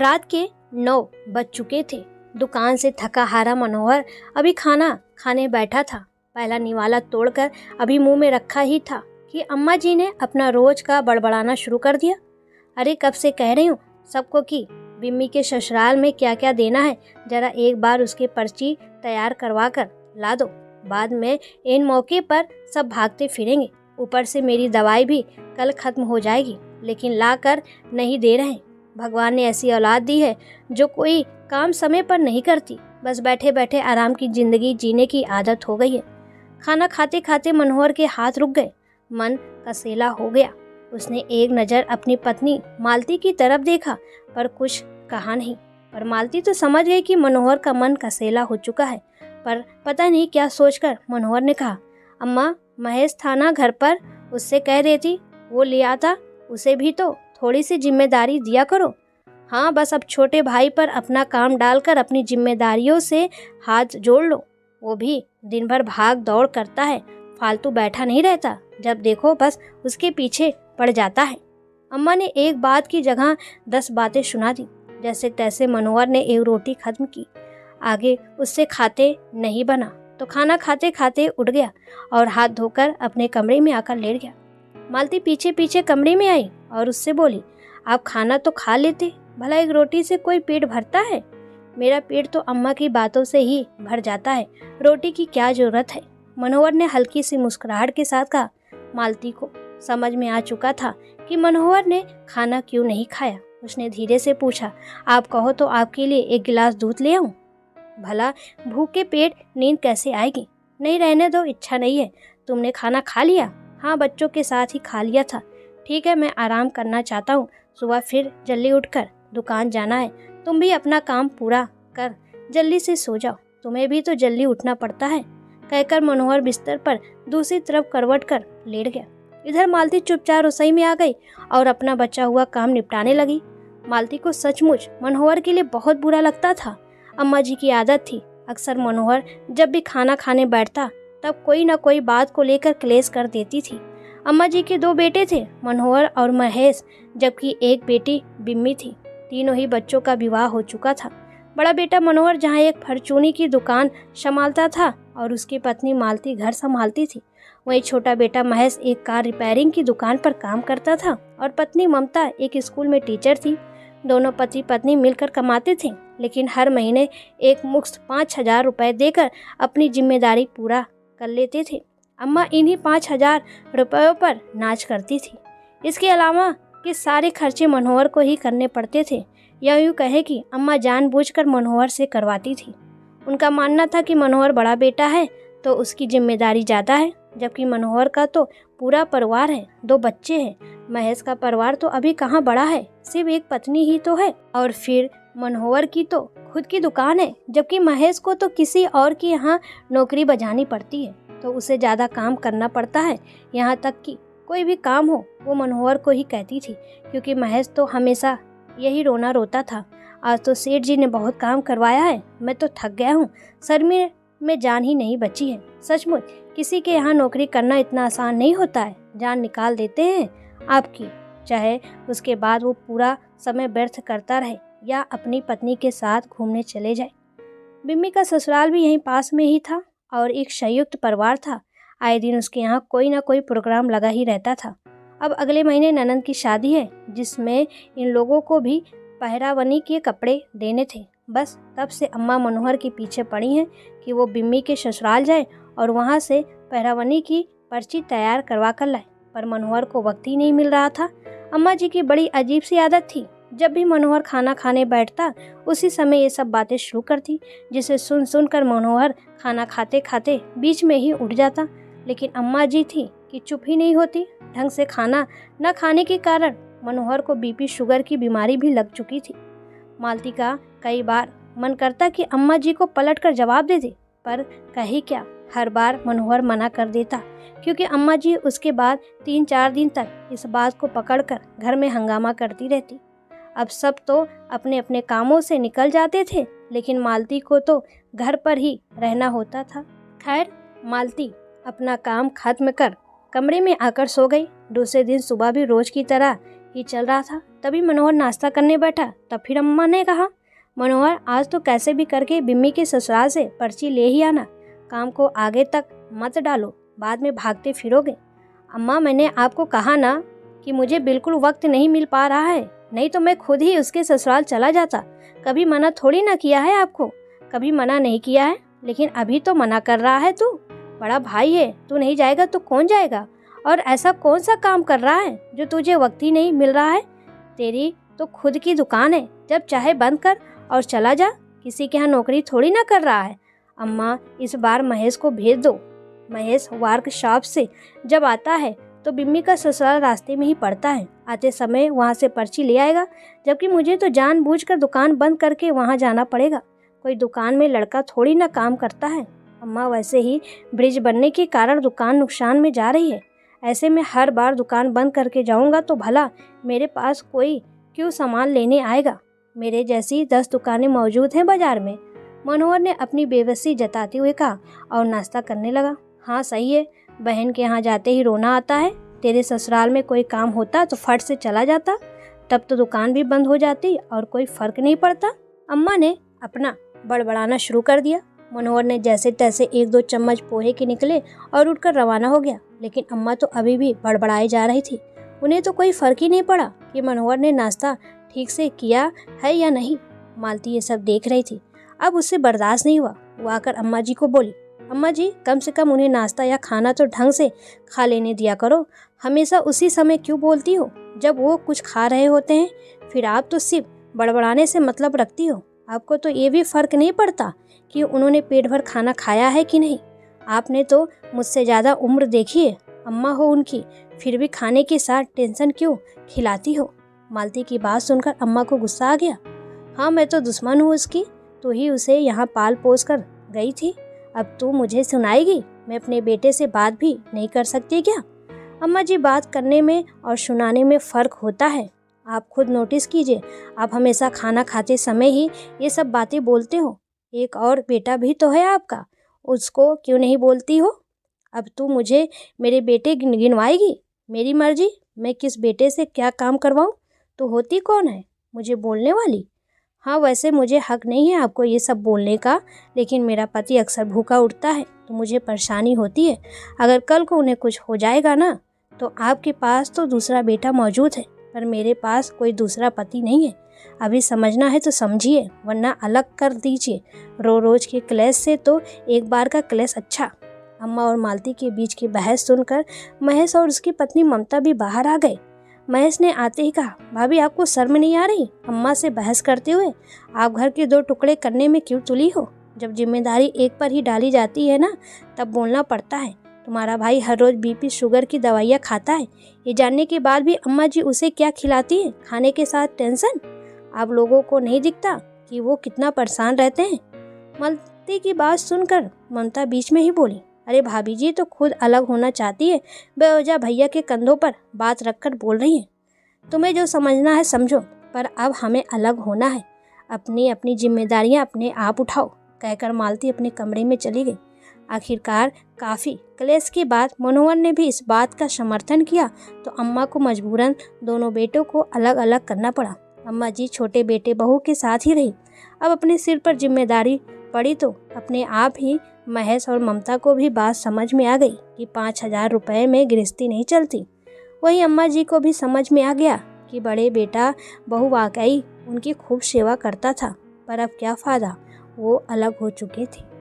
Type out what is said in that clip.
रात के 9 बज चुके थे। दुकान से थका हारा मनोहर अभी खाना खाने बैठा था। पहला निवाला तोड़कर अभी मुंह में रखा ही था कि अम्मा जी ने अपना रोज का बड़बड़ाना शुरू कर दिया। अरे कब से कह रही हूँ सबको कि बिम्मी के ससुराल में क्या क्या देना है, जरा एक बार उसकी पर्ची तैयार करवा कर ला दो। बाद में इन मौके पर सब भागते फिरेंगे। ऊपर से मेरी दवाई भी कल खत्म हो जाएगी, लेकिन ला कर नहीं दे रहे। भगवान ने ऐसी औलाद दी है जो कोई काम समय पर नहीं करती, बस बैठे बैठे आराम की जिंदगी जीने की आदत हो गई है। खाना खाते खाते मनोहर के हाथ रुक गए, मन कसेला हो गया। उसने एक नज़र अपनी पत्नी मालती की तरफ देखा पर कुछ कहा नहीं। पर मालती तो समझ गई कि मनोहर का मन कसेला हो चुका है। पर पता नहीं क्या सोचकर मनोहर ने कहा, अम्मा महेश था ना घर पर, उससे कह देती वो ले आता, उसे भी तो थोड़ी सी जिम्मेदारी दिया करो। हाँ बस अब छोटे भाई पर अपना काम डालकर अपनी जिम्मेदारियों से हाथ जोड़ लो। वो भी दिन भर भाग दौड़ करता है, फालतू बैठा नहीं रहता, जब देखो बस उसके पीछे पड़ जाता है। अम्मा ने एक बात की जगह 10 बातें सुना दी। जैसे तैसे मनोहर ने एक रोटी खत्म की, आगे उससे खाते नहीं बना तो खाना खाते खाते उठ गया और हाथ धोकर अपने कमरे में आकर लेट गया। मालती पीछे पीछे कमरे में आई और उससे बोली, आप खाना तो खा लेते, भला एक रोटी से कोई पेट भरता है? मेरा पेट तो अम्मा की बातों से ही भर जाता है, रोटी की क्या जरूरत है? मनोहर ने हल्की सी मुस्कुराहट के साथ कहा। मालती को समझ में आ चुका था कि मनोहर ने खाना क्यों नहीं खाया। उसने धीरे से पूछा, आप कहो तो आपके लिए एक गिलास दूध ले आऊं? भला भूखे पेट नींद कैसे आएगी? नहीं रहने दो, इच्छा नहीं है। तुमने खाना खा लिया? हाँ बच्चों के साथ ही खा लिया था। ठीक है, मैं आराम करना चाहता हूँ, सुबह फिर जल्दी उठकर दुकान जाना है। तुम भी अपना काम पूरा कर जल्दी से सो जाओ, तुम्हें भी तो जल्दी उठना पड़ता है। कहकर मनोहर बिस्तर पर दूसरी तरफ करवट कर लेट गया। इधर मालती चुपचाप रसोई में आ गई और अपना बचा हुआ काम निपटाने लगी। मालती को सचमुच मनोहर के लिए बहुत बुरा लगता था। अम्मा जी की आदत थी, अक्सर मनोहर जब भी खाना खाने बैठता तब कोई न कोई बात को लेकर क्लेश कर देती थी। अम्मा जी के 2 बेटे थे, मनोहर और महेश, जबकि एक बेटी बिम्मी थी। तीनों ही बच्चों का विवाह हो चुका था। बड़ा बेटा मनोहर जहाँ एक फरचूनी की दुकान संभालता था और उसकी पत्नी मालती घर संभालती थी, वहीं छोटा बेटा महेश एक कार रिपेयरिंग की दुकान पर काम करता था और पत्नी ममता एक स्कूल में टीचर थी। दोनों पति पत्नी मिलकर कमाते थे, लेकिन हर महीने एक मुश्त 5,000 रुपए देकर अपनी जिम्मेदारी पूरा कर लेते थे। अम्मा इन्हीं 5,000 रुपयों पर नाच करती थी। इसके अलावा के सारे खर्चे मनोहर को ही करने पड़ते थे, या यूँ कहे कि अम्मा जानबूझकर मनोहर से करवाती थी। उनका मानना था कि मनोहर बड़ा बेटा है तो उसकी जिम्मेदारी ज़्यादा है, जबकि मनोहर का तो पूरा परिवार है, 2 बच्चे हैं। महेश का परिवार तो अभी कहाँ बड़ा है, सिर्फ एक पत्नी ही तो है, और फिर मनोहर की तो खुद की दुकान है, जबकि महेश को तो किसी और की यहाँ नौकरी बजानी पड़ती है तो उसे ज़्यादा काम करना पड़ता है। यहाँ तक कि कोई भी काम हो वो मनोहर को ही कहती थी, क्योंकि महेश तो हमेशा यही रोना रोता था, आज तो सेठ जी ने बहुत काम करवाया है, मैं तो थक गया हूँ, सर में जान ही नहीं बची है। सचमुच किसी के यहाँ नौकरी करना इतना आसान नहीं होता है, जान निकाल देते हैं आपकी, चाहे उसके बाद वो पूरा समय व्यर्थ करता रहे या अपनी पत्नी के साथ घूमने चले जाए। बिम्मी का ससुराल भी यहीं पास में ही था और एक संयुक्त परिवार था। आए दिन उसके यहाँ कोई ना कोई प्रोग्राम लगा ही रहता था। अब अगले महीने ननद की शादी है, जिसमें इन लोगों को भी पहरावनी के कपड़े देने थे। बस तब से अम्मा मनोहर के पीछे पड़ी हैं कि वो बिम्मी के ससुराल जाए और वहाँ से पहरावनी की पर्ची तैयार करवा कर लाए, पर मनोहर को वक्त ही नहीं मिल रहा था। अम्मा जी की बड़ी अजीब सी आदत थी, जब भी मनोहर खाना खाने बैठता उसी समय ये सब बातें शुरू करती, जिसे सुन सुन कर मनोहर खाना खाते खाते बीच में ही उठ जाता। लेकिन अम्मा जी थी कि चुप ही नहीं होती। ढंग से खाना न खाने के कारण मनोहर को बीपी शुगर की बीमारी भी लग चुकी थी। मालती का कई बार मन करता कि अम्मा जी को पलट कर जवाब दे दे, पर कही क्या, हर बार मनोहर मना कर देता, क्योंकि अम्मा जी उसके बाद 3-4 दिन तक इस बात को पकड़कर घर में हंगामा करती रहती। अब सब तो अपने अपने कामों से निकल जाते थे, लेकिन मालती को तो घर पर ही रहना होता था। खैर, मालती अपना काम खत्म कर कमरे में आकर सो गई। दूसरे दिन सुबह भी रोज की तरह ही चल रहा था। तभी मनोहर नाश्ता करने बैठा। तब फिर अम्मा ने कहा, मनोहर आज तो कैसे भी करके बिम्मी के ससुराल से पर्ची ले ही आना। काम को आगे तक मत डालो, बाद में भागते फिरोगे। अम्मा मैंने आपको कहा ना कि मुझे बिल्कुल वक्त नहीं मिल पा रहा है, नहीं तो मैं खुद ही उसके ससुराल चला जाता। कभी मना थोड़ी ना किया है आपको, कभी मना नहीं किया है, लेकिन अभी तो मना कर रहा है तू। बड़ा भाई है, तू नहीं जाएगा तो कौन जाएगा? और ऐसा कौन सा काम कर रहा है जो तुझे वक्त ही नहीं मिल रहा है? तेरी तो खुद की दुकान है, जब चाहे बंद कर और चला जा, किसी के यहाँ नौकरी थोड़ी ना कर रहा है। अम्मा इस बार महेश को भेज दो। महेश वर्कशॉप से जब आता है तो बिम्मी का ससुराल रास्ते में ही पड़ता है, आते समय वहाँ से पर्ची ले आएगा, जबकि मुझे तो जानबूझकर दुकान बंद करके वहाँ जाना पड़ेगा। कोई दुकान में लड़का थोड़ी ना काम करता है। अम्मा वैसे ही ब्रिज बनने के कारण दुकान नुकसान में जा रही है, ऐसे में हर बार दुकान बंद करके जाऊंगा तो भला मेरे पास कोई क्यों सामान लेने आएगा? मेरे जैसी 10 दुकानें मौजूद हैं बाजार में। मनोहर ने अपनी बेबसी जताते हुए कहा और नाश्ता करने लगा। हाँ सही है, बहन के यहाँ जाते ही रोना आता है। तेरे ससुराल में कोई काम होता तो फट से चला जाता, तब तो दुकान भी बंद हो जाती और कोई फर्क नहीं पड़ता। अम्मा ने अपना बड़बड़ाना शुरू कर दिया। मनोहर ने जैसे तैसे 1-2 चम्मच पोहे के निकले और उठकर रवाना हो गया, लेकिन अम्मा तो अभी भी बड़बड़ाई जा रही थी। उन्हें तो कोई फर्क ही नहीं पड़ा कि मनोहर ने नाश्ता ठीक से किया है या नहीं। मालती ये सब देख रही थी। अब उससे बर्दाश्त नहीं हुआ। वो आकर अम्मा जी को बोली, अम्मा जी कम से कम उन्हें नाश्ता या खाना तो ढंग से खा लेने दिया करो। हमेशा उसी समय क्यों बोलती हो जब वो कुछ खा रहे होते हैं? फिर आप तो सिर्फ बड़बड़ाने से मतलब रखती हो। आपको तो ये भी फर्क नहीं पड़ता कि उन्होंने पेट भर खाना खाया है कि नहीं। आपने तो मुझसे ज़्यादा उम्र देखी है, अम्मा हो उनकी, फिर भी खाने के साथ टेंशन क्यों खिलाती हो? मालती की बात सुनकर अम्मा को गुस्सा आ गया। हाँ मैं तो दुश्मन हूँ उसकी, तू ही उसे यहाँ पाल पोस कर गई थी, अब तू मुझे सुनाएगी? मैं अपने बेटे से बात भी नहीं कर सकती क्या? अम्मा जी बात करने में और सुनाने में फ़र्क होता है। आप खुद नोटिस कीजिए, आप हमेशा खाना खाते समय ही ये सब बातें बोलते हो। एक और बेटा भी तो है आपका, उसको क्यों नहीं बोलती हो? अब तू मुझे मेरे बेटे गिनवाएगी? मेरी मर्जी, मैं किस बेटे से क्या काम करवाऊँ? तो होती कौन है मुझे बोलने वाली? हाँ वैसे मुझे हक नहीं है आपको ये सब बोलने का, लेकिन मेरा पति अक्सर भूखा उठता है तो मुझे परेशानी होती है। अगर कल को उन्हें कुछ हो जाएगा ना, तो आपके पास तो दूसरा बेटा मौजूद है, पर मेरे पास कोई दूसरा पति नहीं है। अभी समझना है तो समझिए, वरना अलग कर दीजिए। रोज के क्लेश से तो एक बार का क्लेश अच्छा। अम्मा और मालती के बीच की बहस सुनकर महेश और उसकी पत्नी ममता भी बाहर आ गए। महेश ने आते ही कहा, भाभी आपको शर्म नहीं आ रही अम्मा से बहस करते हुए? आप घर के 2 टुकड़े करने में क्यों तुली हो? जब जिम्मेदारी एक पर ही डाली जाती है ना, तब बोलना पड़ता है। तुम्हारा भाई हर रोज बीपी शुगर की दवाइयाँ खाता है, ये जानने के बाद भी अम्मा जी उसे क्या खिलाती है? खाने के साथ टेंशन। आप लोगों को नहीं दिखता कि वो कितना परेशान रहते हैं? मालती की बात सुनकर ममता बीच में ही बोली, अरे भाभी जी तो खुद अलग होना चाहती है, बेवजह भैया के कंधों पर बात रखकर बोल रही है। तुम्हें जो समझना है समझो, पर अब हमें अलग होना है। अपनी अपनी जिम्मेदारियां अपने आप उठाओ, कहकर मालती अपने कमरे में चली गई। आखिरकार काफ़ी क्लेश के बाद मनोहर ने भी इस बात का समर्थन किया तो अम्मा को मजबूरन दोनों बेटों को अलग अलग करना पड़ा। अम्मा जी छोटे बेटे बहू के साथ ही रही। अब अपने सिर पर जिम्मेदारी पड़ी तो अपने आप ही महेश और ममता को भी बात समझ में आ गई कि 5,000 रुपये में गृहस्थी नहीं चलती। वहीं अम्मा जी को भी समझ में आ गया कि बड़े बेटा बहू वाकई उनकी खूब सेवा करता था, पर अब क्या फ़ायदा, वो अलग हो चुके थे।